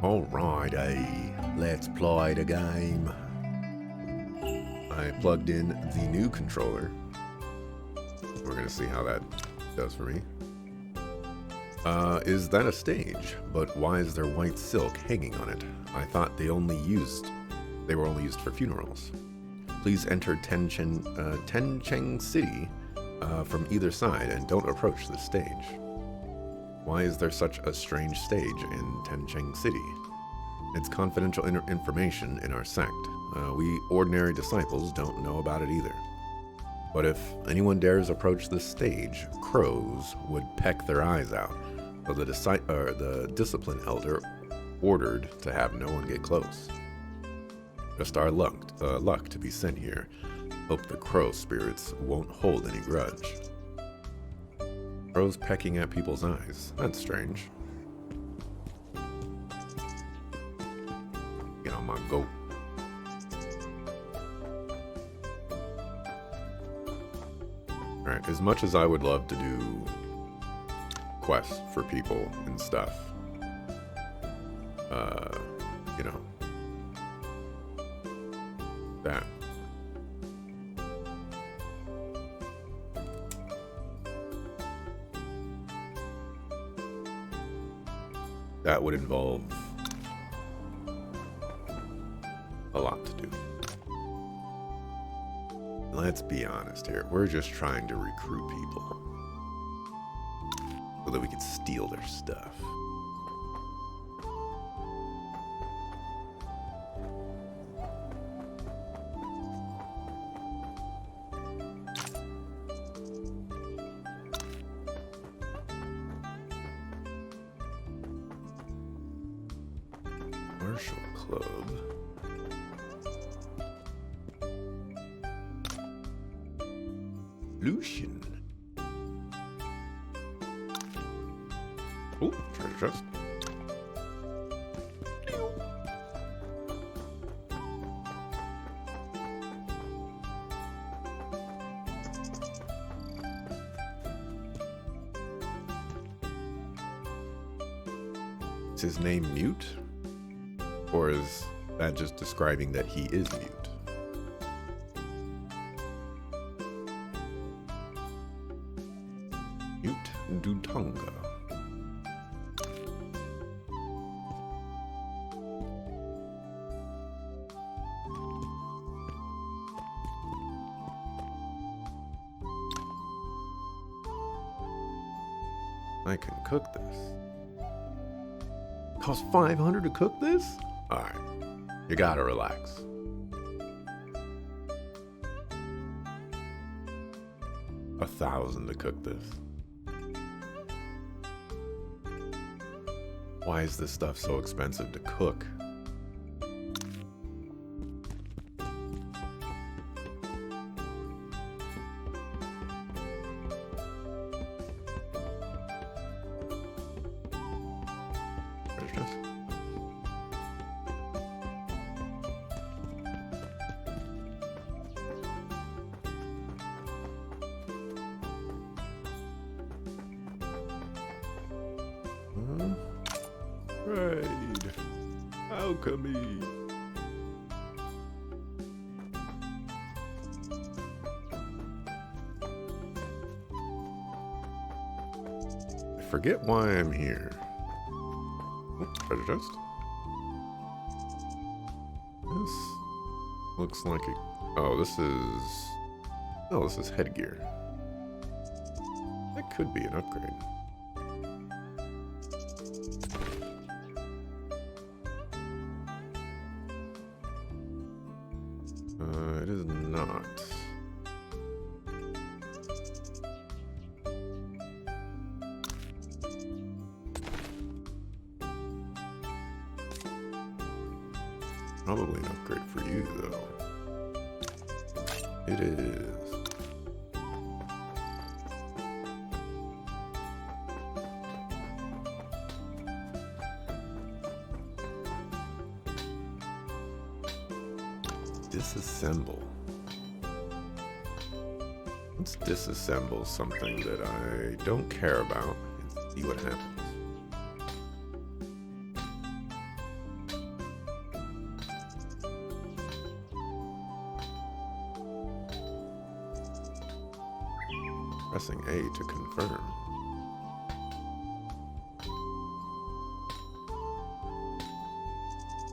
Alrighty, let's play the game. I plugged in the new controller. We're gonna see how that does for me. Is that a stage? But why is there white silk hanging on it? I thought they were only used for funerals. Please enter Tencheng City from either side and don't approach the stage. Why is there such a strange stage in Tencheng City? It's confidential information in our sect. We ordinary disciples don't know about it either. But if anyone dares approach this stage, crows would peck their eyes out. So the discipline elder ordered to have no one get close. Just our luck to be sent here. Hope the crow spirits won't hold any grudge. Crows pecking at people's eyes. That's strange. Get on my goat. Alright, as much as I would love to do quests for people and stuff, you know, that would involve a lot to do. Let's be honest here. We're just trying to recruit people so that we can steal their stuff. Martial Club. Lucian. Oh, treasure chest. Is his name Mute? Or is that just describing that he is mute? Dutonga. I can cook this. Cost 500 to cook this? Alright, you gotta relax. $1,000 to cook this. Why is this stuff so expensive to cook? Raid. Alchemy. I forget why I'm here. Treasure chest. This looks like a... Oh, this is headgear. That could be an upgrade. It is not. Probably an upgrade for you, though. It is. Disassemble. Let's disassemble something that I don't care about and see what happens. Pressing A to confirm.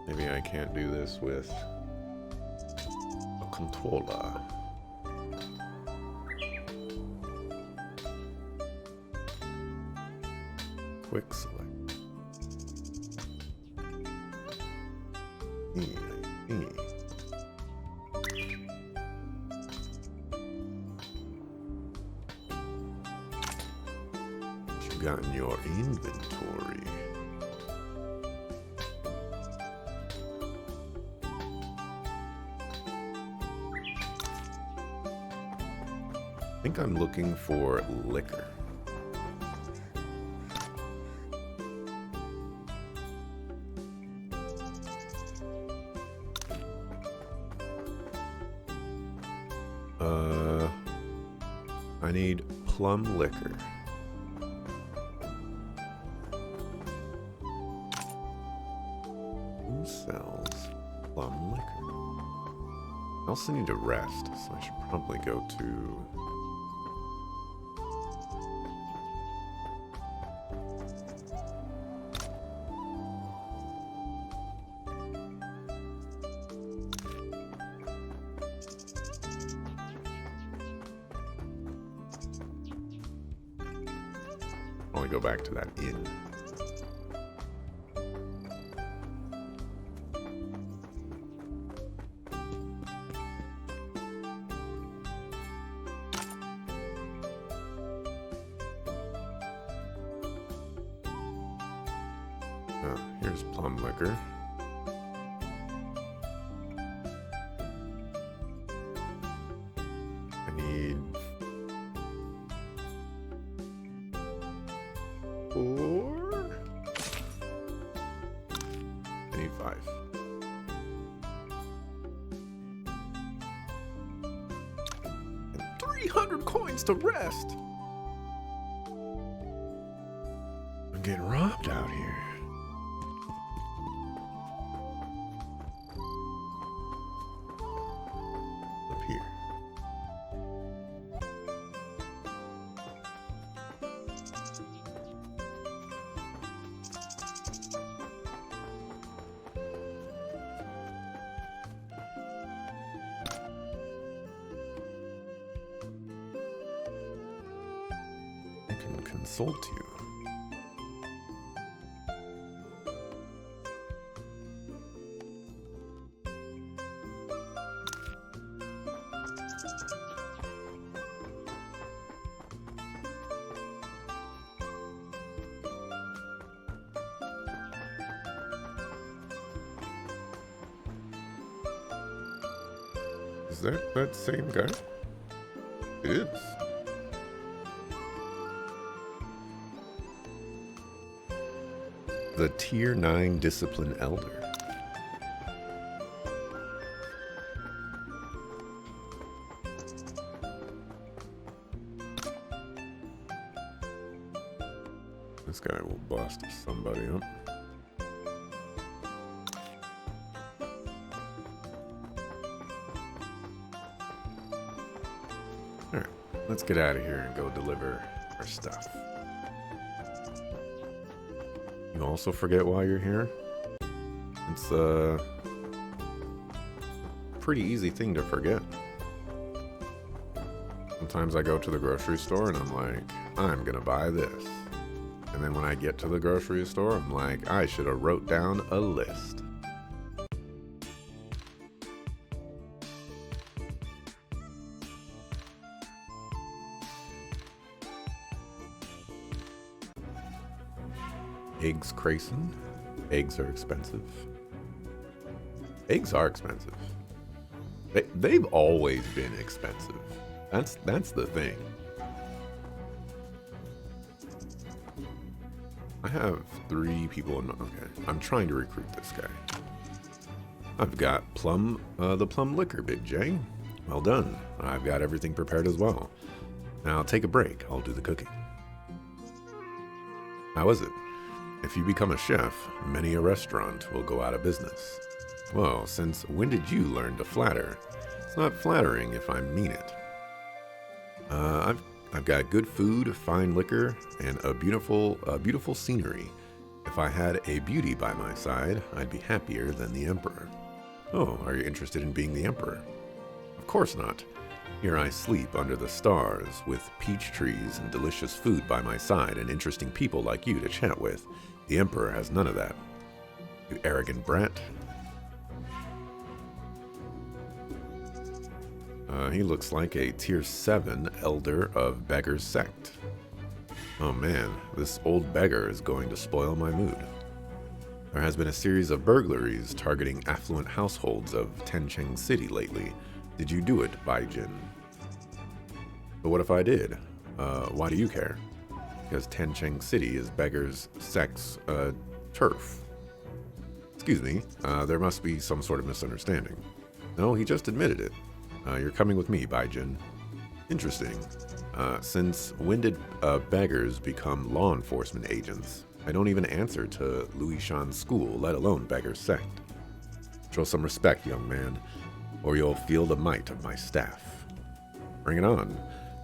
Maybe I can't do this with a controller. Quick select. What you got in your inventory? I think I'm looking for liquor. I need plum liquor. Who sells plum liquor? I also need to rest, so I should probably go to... I'll go back to that inn. Here's plum liquor. I need 4. I need 5. And 300 coins to rest. I'm getting robbed out here. Up here. I can consult you. Is that same guy? It is. The Tier 9 Discipline Elder. This guy will bust somebody up. Alright, let's get out of here and go deliver our stuff. You also forget why you're here? It's a pretty easy thing to forget. Sometimes I go to the grocery store and I'm like, I'm gonna buy this. And then when I get to the grocery store, I'm like, I should have wrote down a list. Eggs Crayson. Eggs are expensive. Eggs are expensive. They've always been expensive. That's the thing. I have 3 people in my... Okay, I'm trying to recruit this guy. I've got the plum liquor, Big J. Well done. I've got everything prepared as well. Now take a break. I'll do the cooking. How is it? If you become a chef, many a restaurant will go out of business. Well, since when did you learn to flatter? It's not flattering if I mean it. I've got good food, fine liquor, and a beautiful scenery. If I had a beauty by my side, I'd be happier than the Emperor. Oh, are you interested in being the Emperor? Of course not. Here I sleep under the stars, with peach trees and delicious food by my side and interesting people like you to chat with. The Emperor has none of that. You arrogant brat. He looks like a tier 7 elder of Beggar's Sect. Oh man, this old beggar is going to spoil my mood. There has been a series of burglaries targeting affluent households of Tencheng City lately. Did you do it, Baijin? But what if I did? Why do you care? Because Tencheng City is Beggar's Sect's turf. Excuse me, there must be some sort of misunderstanding. No, he just admitted it. You're coming with me, Baijin. Interesting. Since when did beggars become law enforcement agents? I don't even answer to Louis Shan's school, let alone Beggar's Sect. Show some respect, young man, or you'll feel the might of my staff. Bring it on.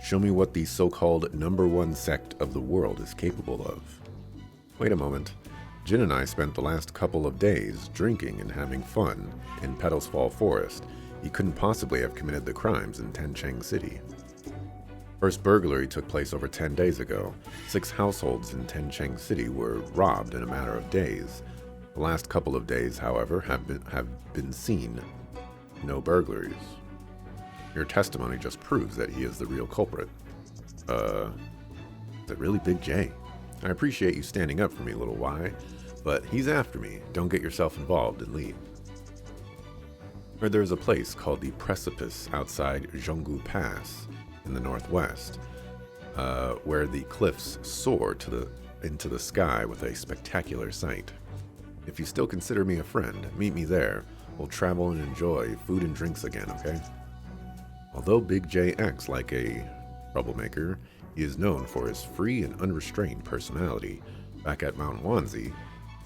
Show me what the so-called #1 sect of the world is capable of. Wait a moment. Jin and I spent the last couple of days drinking and having fun in Petals Fall Forest. He couldn't possibly have committed the crimes in Tencheng City. First burglary took place over 10 days ago. 6 households in Tencheng City were robbed in a matter of days. The last couple of days, however, have been seen no burglaries. Your testimony just proves that he is the real culprit. Is it really Big J? I appreciate you standing up for me, little Y, but he's after me. Don't get yourself involved and leave. Or there's a place called the Precipice outside Zhonggu Pass in the northwest, where the cliffs soar into the sky with a spectacular sight. If you still consider me a friend, meet me there. We'll travel and enjoy food and drinks again, okay? Although Big J acts like a troublemaker, he is known for his free and unrestrained personality. Back at Mount Wanzi,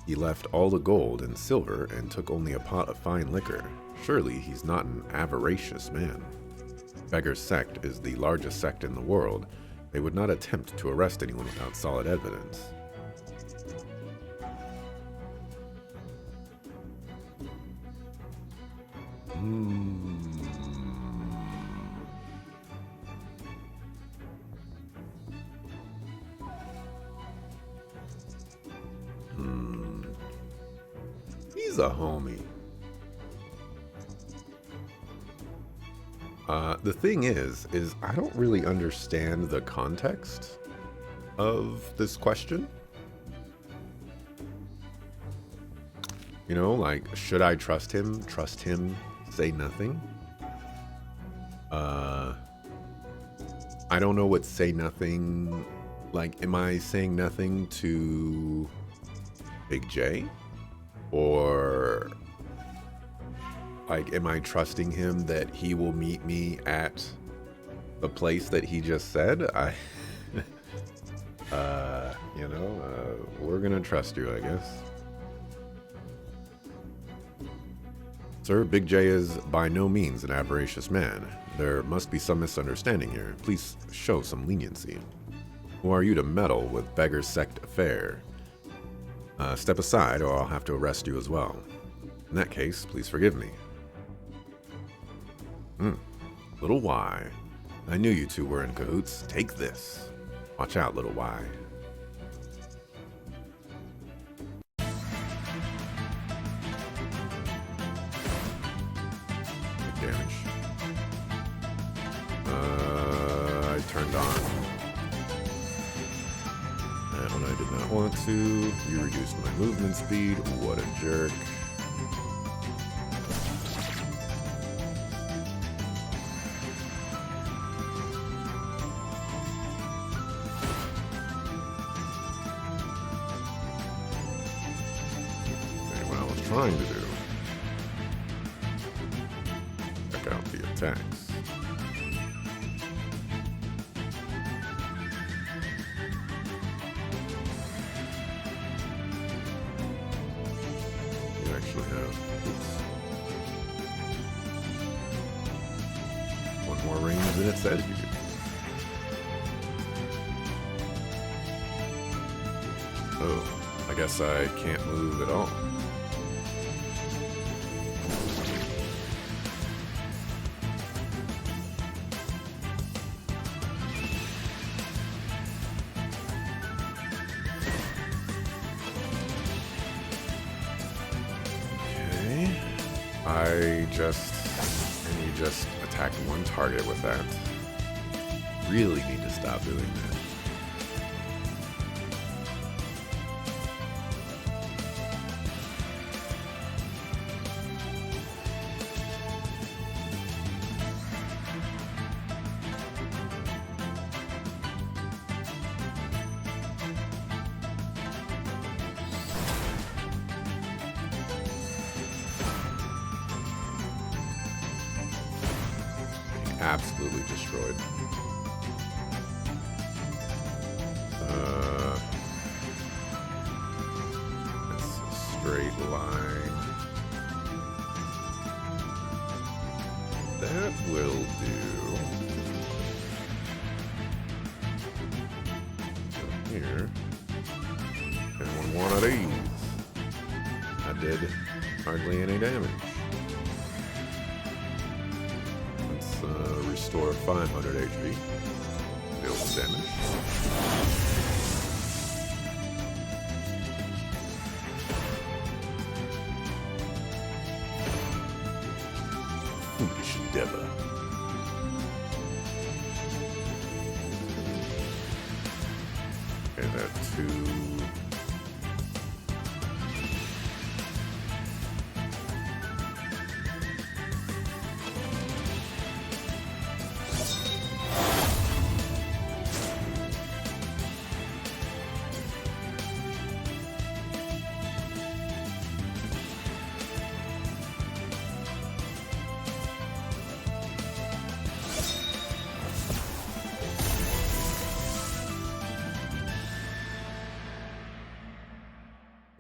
he left all the gold and silver and took only a pot of fine liquor. Surely he's not an avaricious man. Beggar's Sect is the largest sect in the world. They would not attempt to arrest anyone without solid evidence. He's a homie. The thing is I don't really understand the context of this question. You know, like, should I trust him? Trust him, say nothing? I don't know what say nothing, like, am I saying nothing to Big J? Or, like, am I trusting him that he will meet me at the place that he just said? We're gonna trust you, I guess. Sir, Big J is by no means an avaricious man. There must be some misunderstanding here. Please show some leniency. Who are you to meddle with Beggar's Sect affair? Step aside or I'll have to arrest you as well. In that case, please forgive me. Little Y. I knew you two were in cahoots. Take this. Watch out, little Y. Good damage. I turned on. That one I did not want to. You reduced my movement speed. What a jerk. Trying to do. Check out the attacks. You actually have one more range than it said you do. Oh, I guess I can't move at all. Okay. And you just attacked one target with that. Really need to stop doing that. Absolutely destroyed. It's a straight line. That will do. So here. Anyone want of these? I did hardly any damage. Restore 500 HP. Deal some damage. Foolish endeavor. And that 2.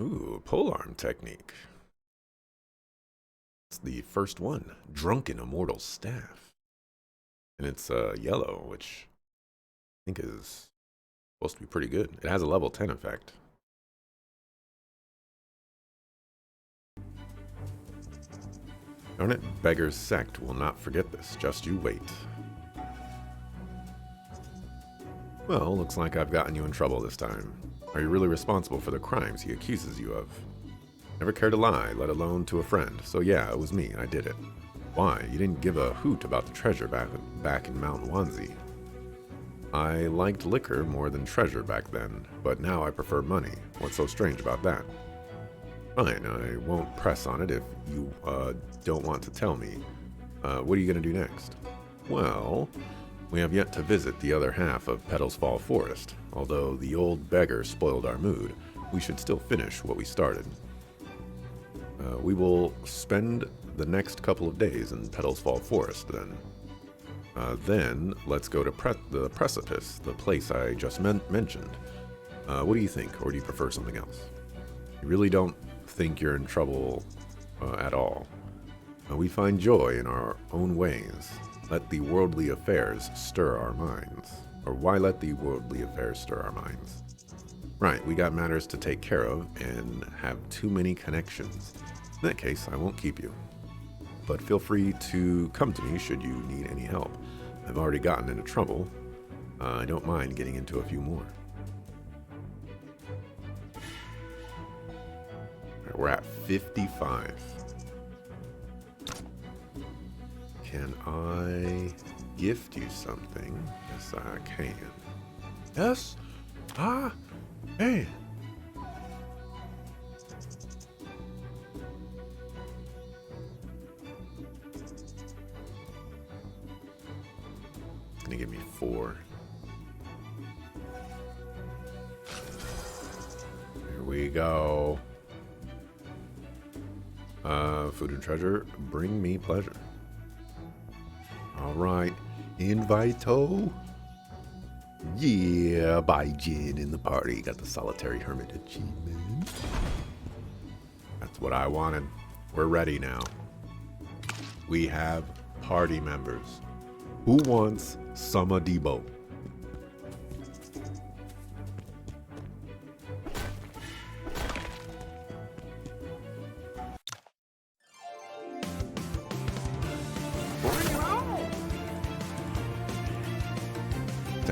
Ooh, polearm technique. It's the first one, Drunken Immortal Staff. And it's yellow, which I think is supposed to be pretty good. It has a level 10 effect. Darn it, Beggar's Sect will not forget this. Just you wait. Well, looks like I've gotten you in trouble this time. Are you really responsible for the crimes he accuses you of? Never cared to lie, let alone to a friend. So yeah, it was me. I did it. Why? You didn't give a hoot about the treasure back in Mount Wanzi. I liked liquor more than treasure back then, but now I prefer money. What's so strange about that? Fine, I won't press on it if you don't want to tell me. What are you going to do next? Well, we have yet to visit the other half of Petals Fall Forest. Although the old beggar spoiled our mood, we should still finish what we started. We will spend the next couple of days in Petals Fall Forest then. Then let's go to the Precipice, the place I just mentioned. What do you think, or do you prefer something else? You really don't think you're in trouble at all. We find joy in our own ways. Let the worldly affairs stir our minds. Or why let the worldly affairs stir our minds? Right, we got matters to take care of and have too many connections. In that case, I won't keep you. But feel free to come to me should you need any help. I've already gotten into trouble. I don't mind getting into a few more. Right, we're at 55. Can I gift you something? Yes, I can. Yes, I can. It's gonna give me 4. Here we go. Food and treasure, bring me pleasure. All right, invito. Yeah, Baijin in the party. Got the solitary hermit achievement. That's what I wanted. We're ready now. We have party members. Who wants Sama Debo?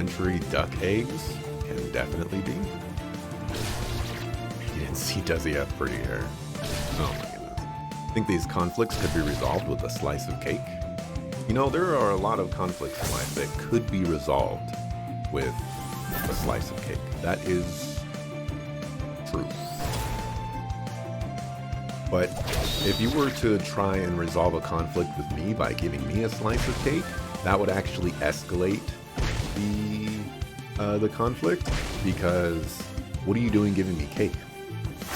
century duck eggs can definitely be. You didn't see, does he have pretty hair? Oh my goodness. I think these conflicts could be resolved with a slice of cake. You know, there are a lot of conflicts in life that could be resolved with a slice of cake. That is true. But if you were to try and resolve a conflict with me by giving me a slice of cake, that would actually escalate the conflict, because what are you doing giving me cake?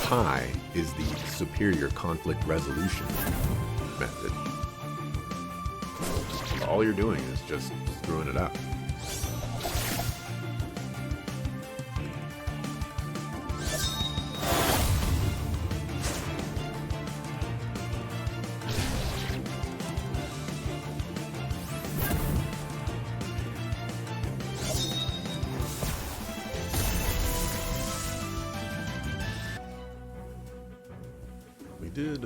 Pie is the superior conflict resolution method. All you're doing is just screwing it up. We did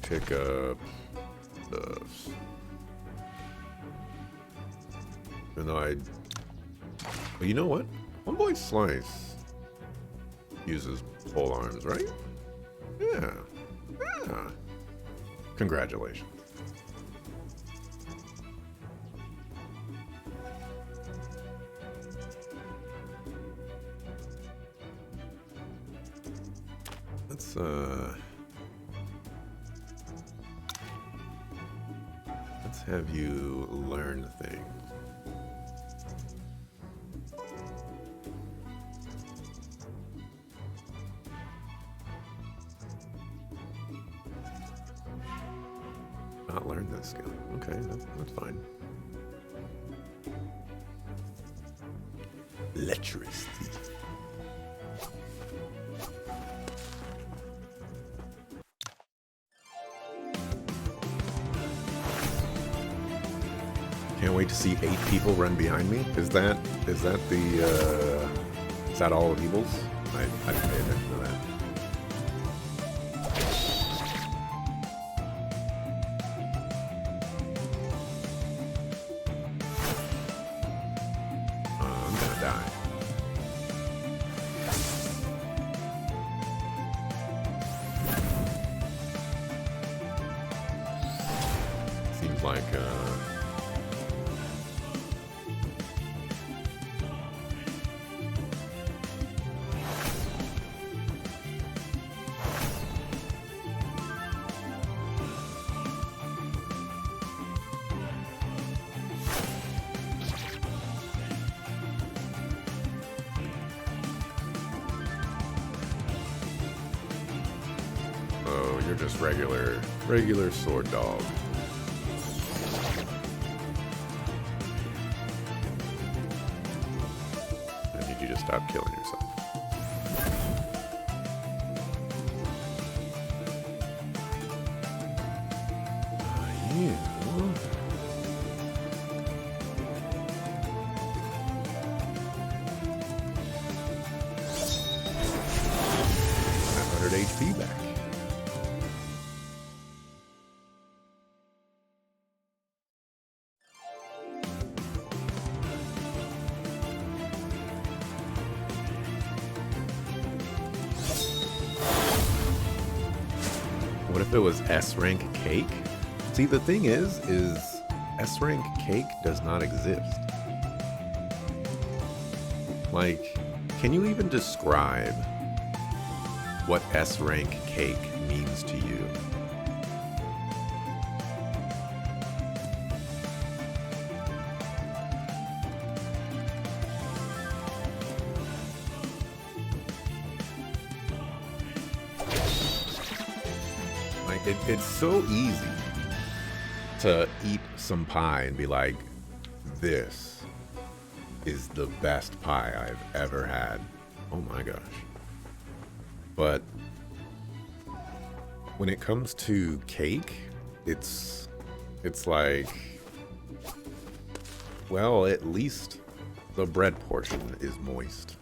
pick up stuff. And but you know what? Homeboy Slice uses pole arms, right? Yeah. Yeah. Congratulations. Let's have you learn things. Not learn this skill. Okay, that's fine. Lecherous thief. Can't wait to see 8 people run behind me. Is that all of Evils? I didn't pay attention to that. I'm gonna die. Seems like oh, you're just regular sword dog. I need you to stop killing yourself. You. 500 HP back. What if it was S rank cake? See, the thing is S rank cake does not exist. Like, can you even describe what S rank cake means to you? Like, it's so easy to eat some pie and be like, this is the best pie I've ever had. Oh my gosh. But when it comes to cake, it's like, well, at least the bread portion is moist.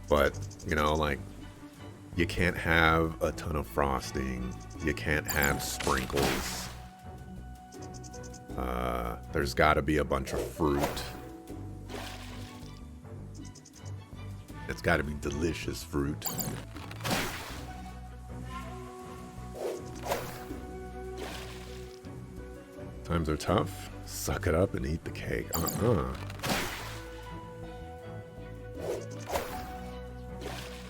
But, you know, like, You can't have a ton of frosting. You can't have sprinkles. There's got to be a bunch of fruit. It's got to be delicious fruit. Times are tough. Suck it up and eat the cake.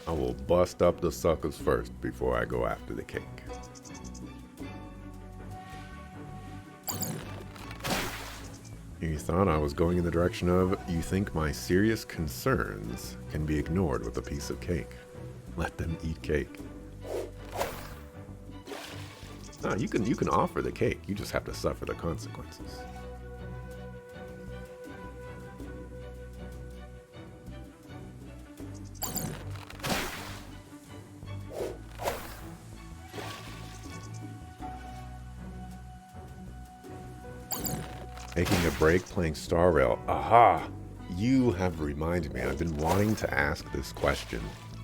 I will bust up the suckers first before I go after the cake. You thought I was going in the direction of, you think my serious concerns can be ignored with a piece of cake. Let them eat cake. No, you can offer the cake, you just have to suffer the consequences. Taking a break playing Star Rail. Aha! You have reminded me. I've been wanting to ask this question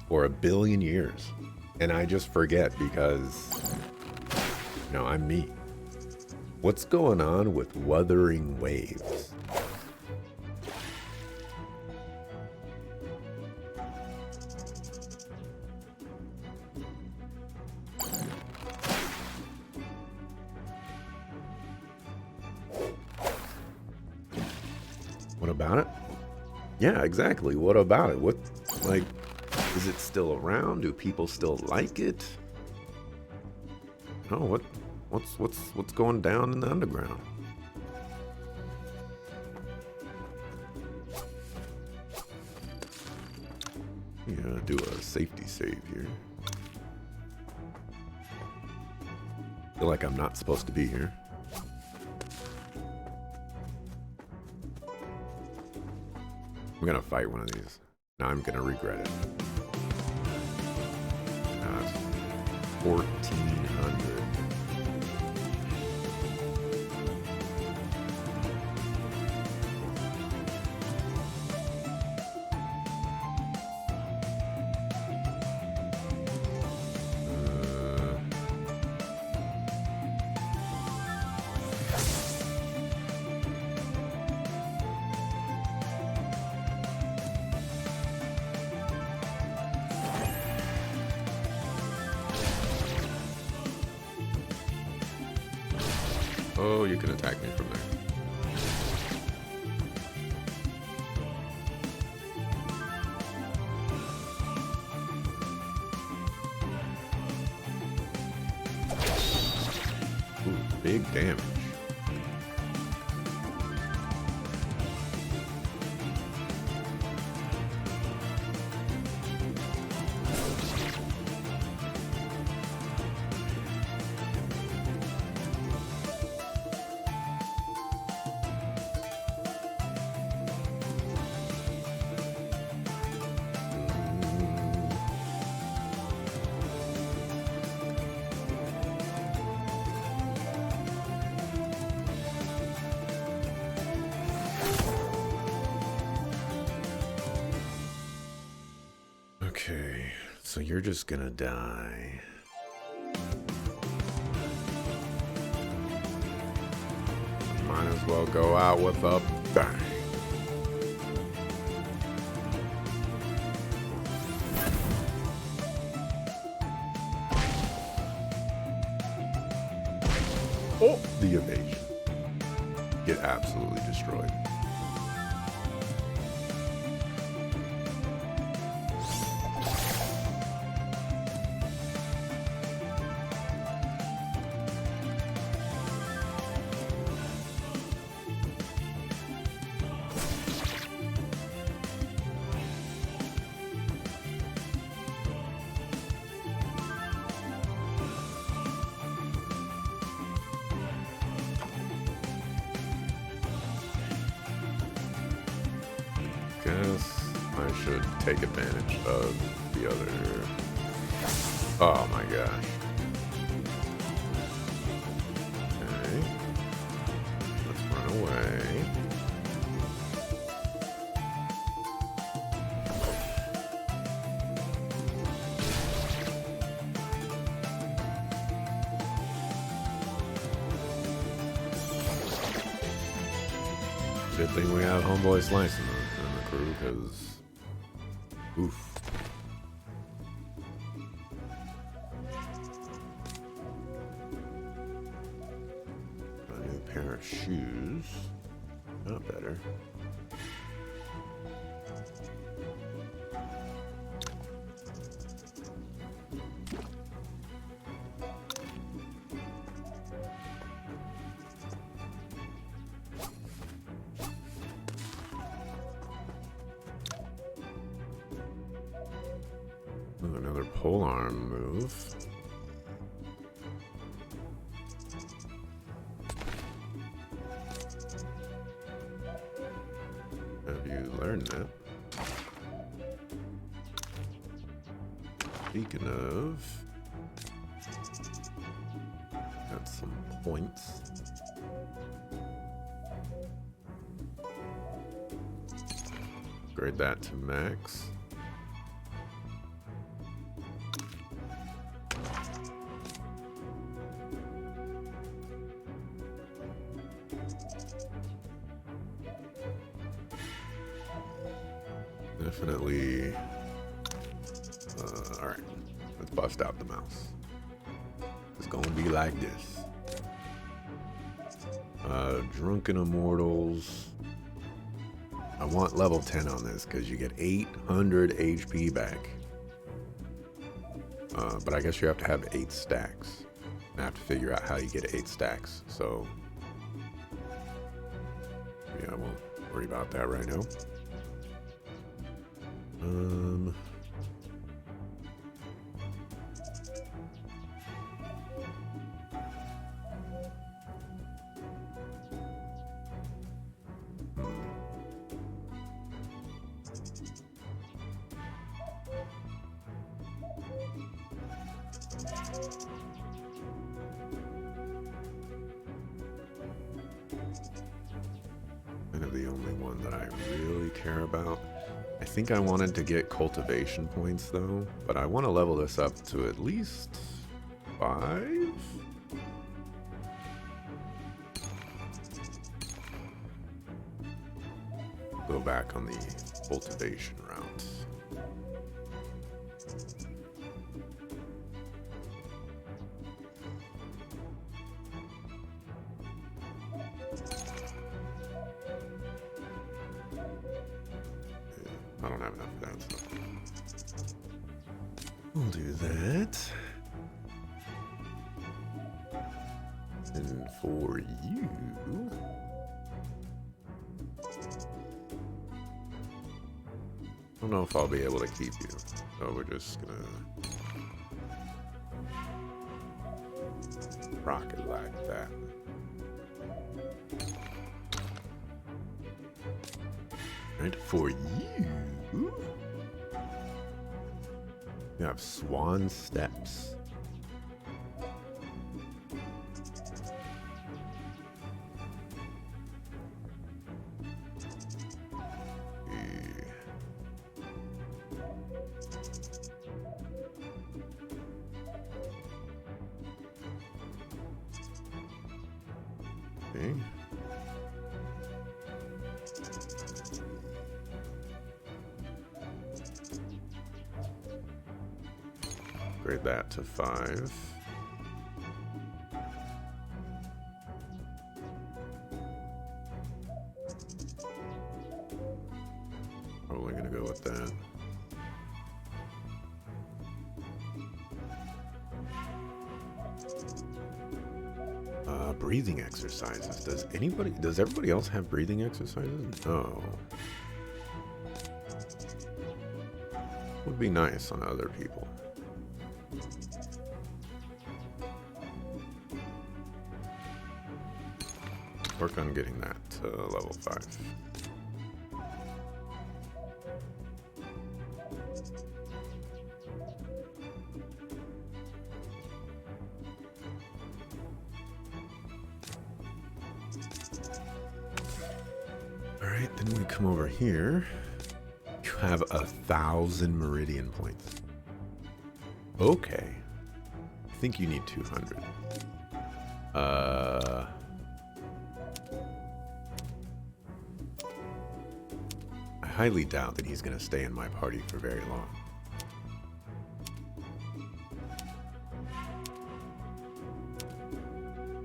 for 1 billion years. And I just forget because, you know, I'm me. What's going on with Wuthering Waves? What about it? Yeah, exactly. What about it? What, like, is it still around? Do people still like it? Oh, what's going down in the underground? Yeah, do a safety save here. Feel like I'm not supposed to be here. I'm gonna fight one of these. Now I'm gonna regret it. 1400. Oh, you can attack me from there. Ooh, big damage. Okay, so you're just gonna die. Might as well go out with a bang. Oh, the evasion. Get absolutely destroyed. Guess I should take advantage of the other. Oh my gosh. Okay. Let's run away. Good thing we have Homeboy Slice in the crew, because... Oof. A new pair of shoes. Not better. Ooh, another polearm move. Have you learned that? Speaking of, got some points. Upgrade that to max. Definitely. Alright, let's bust out the mouse. It's gonna be like this. Drunken Immortals. I want level 10 on this because you get 800 HP back. But I guess you have to have 8 stacks. I have to figure out how you get 8 stacks. So, yeah, I won't worry about that right now. Kind of the only one that I really care about. I think I wanted to get cultivation points though, but I want to level this up to at least 5? Go back on the cultivation route. I don't have enough of that, so we'll do that. And for you, I don't know if I'll be able to keep you, so we're just gonna rock it like that. Right, for you, you have Swan Steps. Okay. Upgrade that to 5. Probably gonna go with that. Breathing exercises. Does everybody else have breathing exercises? No. Would be nice on other people. Work on getting that to level 5. Alright, then we come over here. You have 1,000 meridian points. Okay. I think you need 200. highly doubt that he's going to stay in my party for very long.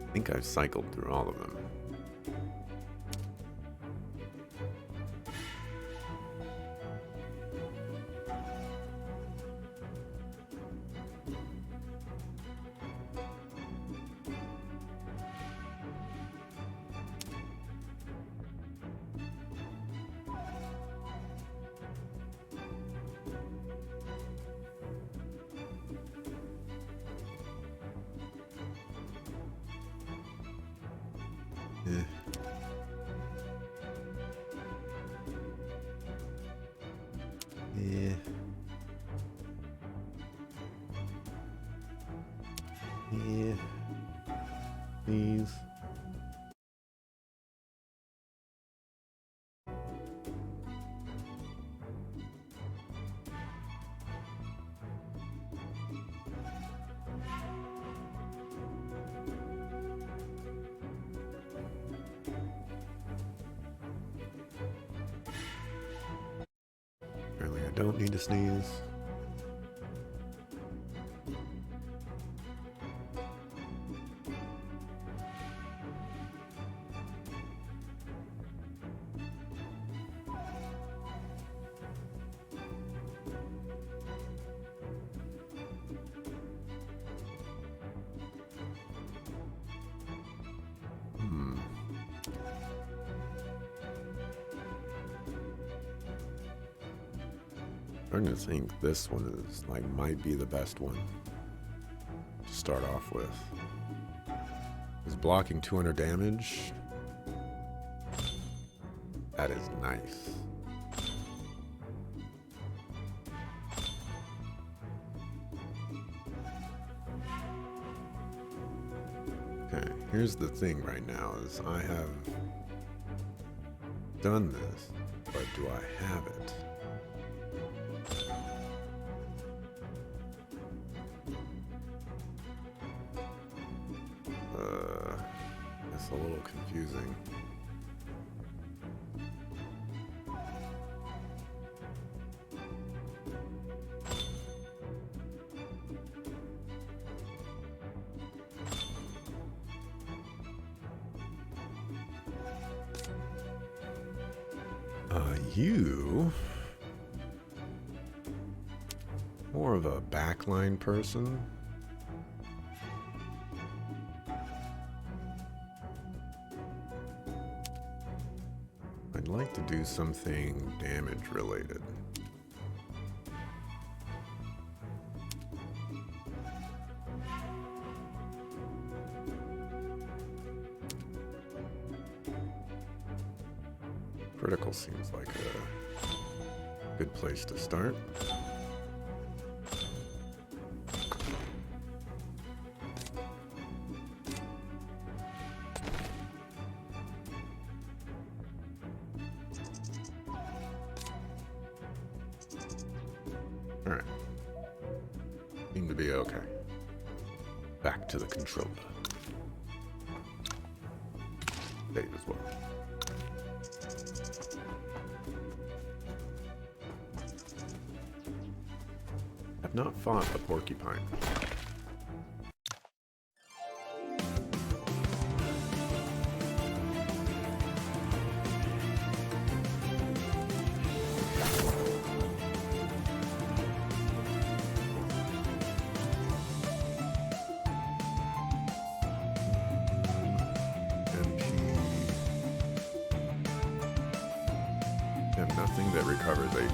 I think I've cycled through all of them. Yeah. Yeah. Please. Apparently I don't need to sneeze. I'm starting to think this one is might be the best one to start off with. Is blocking 200 damage. That is nice. Okay, here's the thing right now is I have done this, but do I have it? It's a little confusing. You more of a backline person. I'd like to do something damage related. Critical seems like a good place to start. Alright. Seem to be okay. Back to the controller. Save as well. I've not fought a porcupine. And nothing that recovers HP.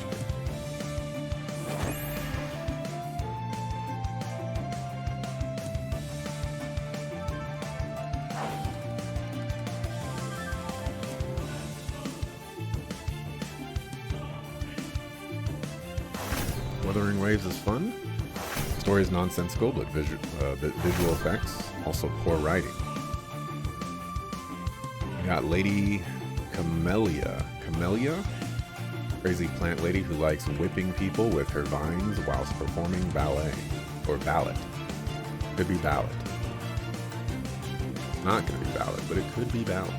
Wuthering Waves is fun. The story is nonsensical, but visual effects, also poor writing. We got Lady Camellia. Camellia? Crazy plant lady who likes whipping people with her vines whilst performing ballet. Or ballad. Could be ballad. Not gonna be ballad, but it could be ballad.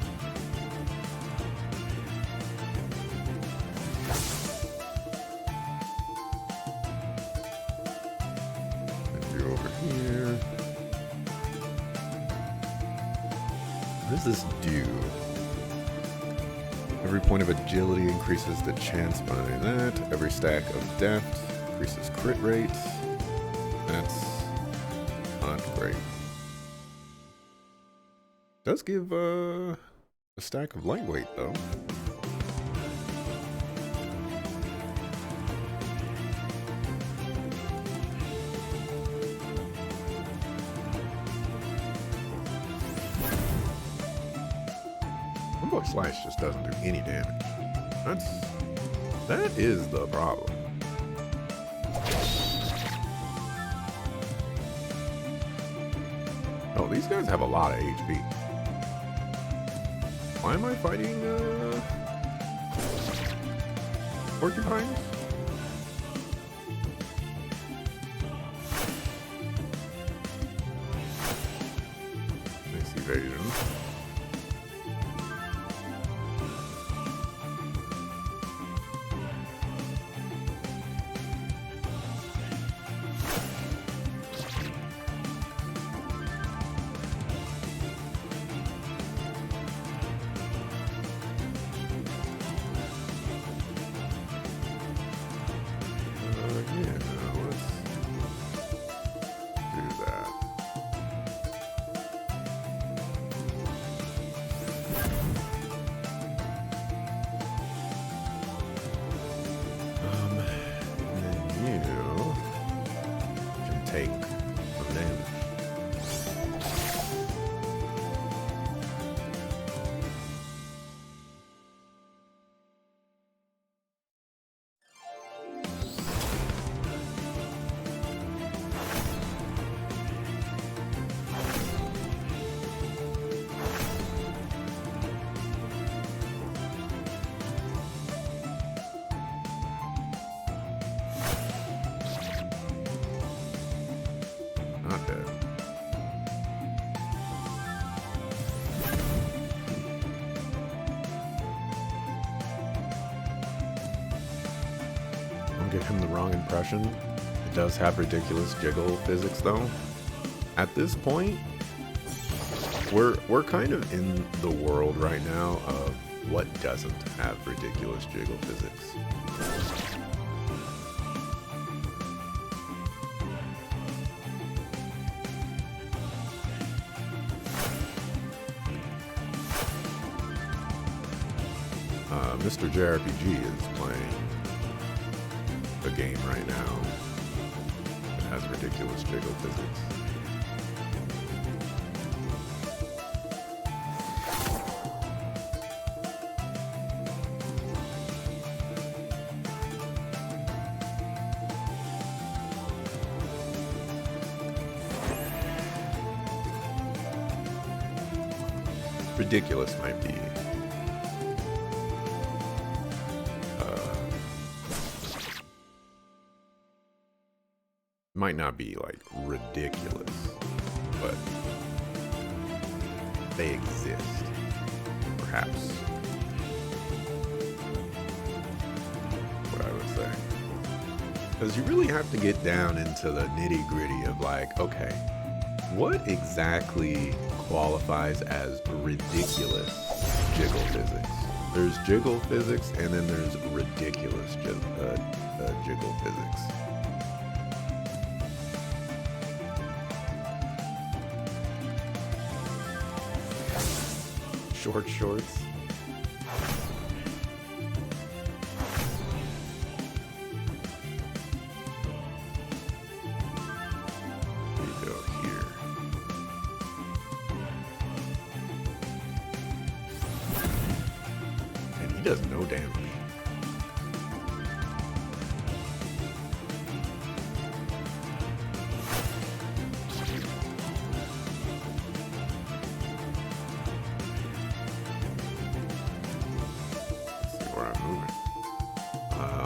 does this do? Every point of agility increases the chance by that. Every stack of depth increases crit rate. That's not great. Does give a stack of lightweight though. One-Block Slash just doesn't do any damage. That is the problem. Oh, these guys have a lot of HP. Why am I fighting porcupines? Nice evasion. Take some damage. Not dead. Don't give him the wrong impression. It does have ridiculous jiggle physics though. At this point, we're kind of in the world right now of what doesn't have ridiculous jiggle physics. Mr. JRPG is playing a game right now that has ridiculous jiggle physics. Ridiculous might be might not be like ridiculous, but they exist, perhaps. What I would say, because you really have to get down into the nitty gritty of like, okay, what exactly qualifies as ridiculous jiggle physics? There's jiggle physics, and then there's ridiculous jiggle physics. Short shorts. We go here. And he does no damage.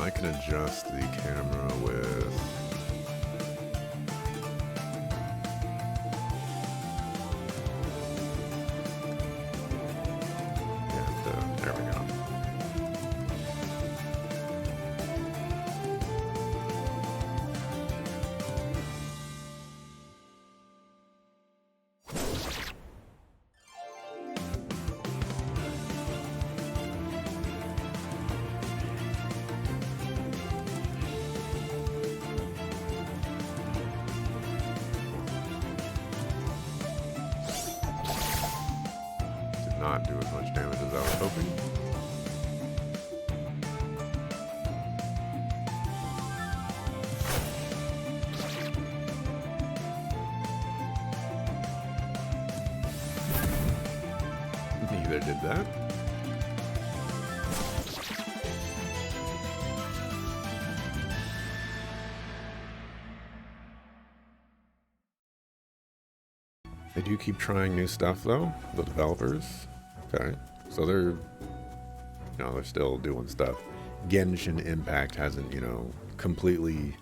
I can adjust the camera with there we go. not do as much damage as I was hoping. Neither did that. They do keep trying new stuff though, the developers. Okay, so they're still doing stuff. Genshin Impact hasn't, completely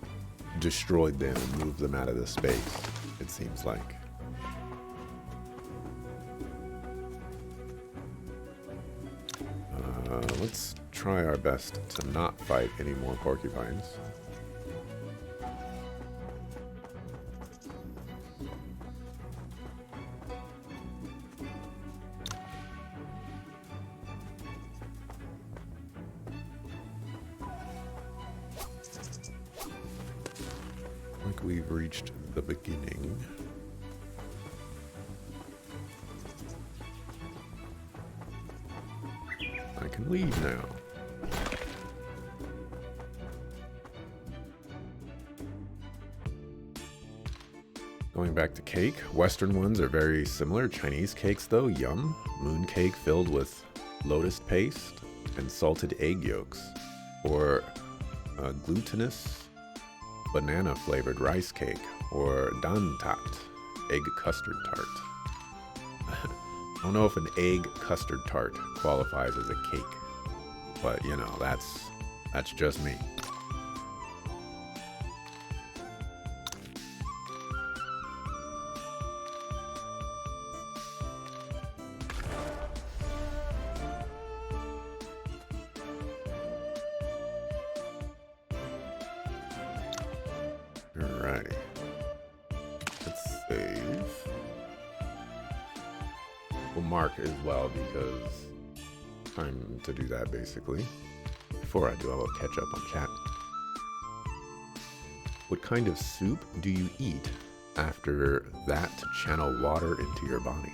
destroyed them and moved them out of the space, it seems like. Let's try our best to not fight any more porcupines. Like we've reached the beginning. I can leave now. Going back to cake, Western ones are very similar. Chinese cakes though, yum. Moon cake filled with lotus paste and salted egg yolks. Or glutinous banana flavored rice cake. Or dan tat, egg custard tart. I don't know if an egg custard tart qualifies as a cake, but that's just me. Alrighty. Let's save. We'll mark as well because time to do that basically. Before I do, I'll catch up on chat. What kind of soup do you eat after that to channel water into your body?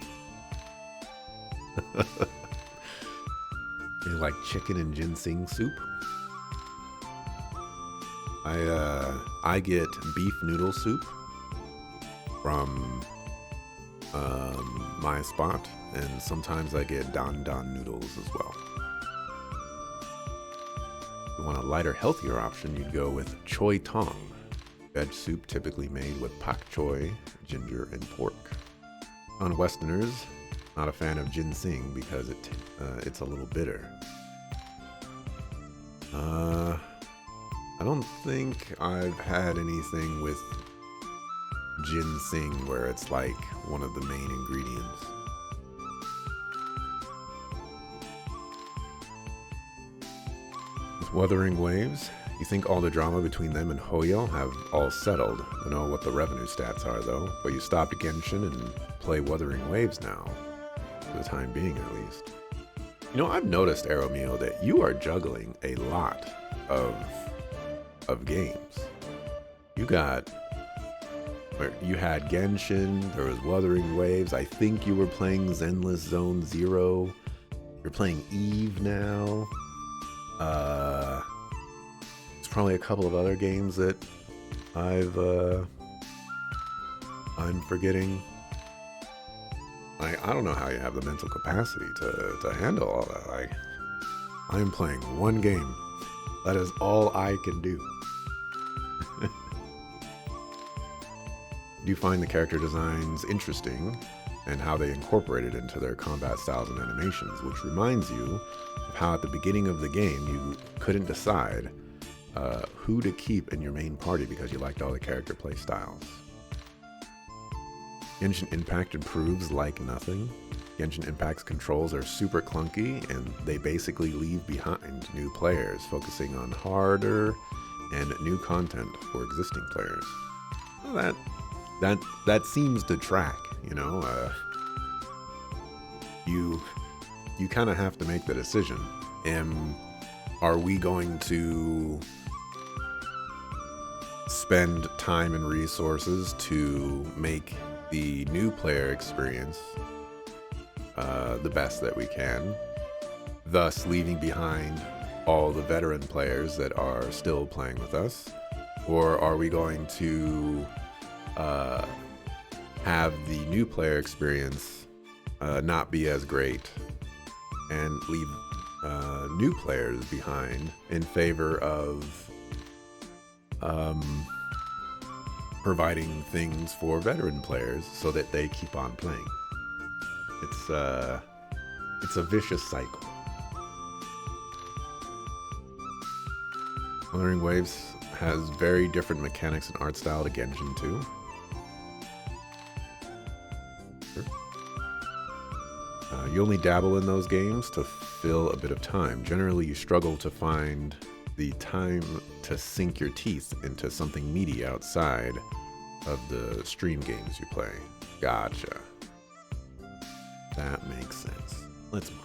You like chicken and ginseng soup? I get beef noodle soup from my spot, and sometimes I get dan noodles as well. If you want a lighter, healthier option, you'd go with choi tong, veg soup typically made with pak choi, ginger, and pork. On Westerners, not a fan of ginseng because it's a little bitter. I don't think I've had anything with ginseng where it's like one of the main ingredients. With Wuthering Waves, you think all the drama between them and Hoyo have all settled. I don't know what the revenue stats are though, but you stopped Genshin and play Wuthering Waves now, for the time being at least. I've noticed, Aromio, that you are juggling a lot of games. You had Genshin, there was Wuthering Waves, I think you were playing Zenless Zone Zero, you're playing Eve now, there's probably a couple of other games that I'm forgetting. I don't know how you have the mental capacity to handle all that. I am playing one game. That is all I can do. Do you find the character designs interesting and how they incorporate it into their combat styles and animations, which reminds you of how at the beginning of the game you couldn't decide who to keep in your main party because you liked all the character play styles. Genshin Impact improves like nothing. Genshin Impact's controls are super clunky and they basically leave behind new players, focusing on harder and new content for existing players. Well, that seems to track, you kind of have to make the decision. Are we going to spend time and resources to make the new player experience the best that we can, thus leaving behind all the veteran players that are still playing with us? Or are we going to have the new player experience not be as great and leave new players behind in favor of providing things for veteran players so that they keep on playing? It's a vicious cycle. Wuthering Waves has very different mechanics and art style to Genshin 2. You only dabble in those games to fill a bit of time. Generally, you struggle to find the time to sink your teeth into something meaty outside of the stream games you play. Gotcha. That makes sense. Let's move.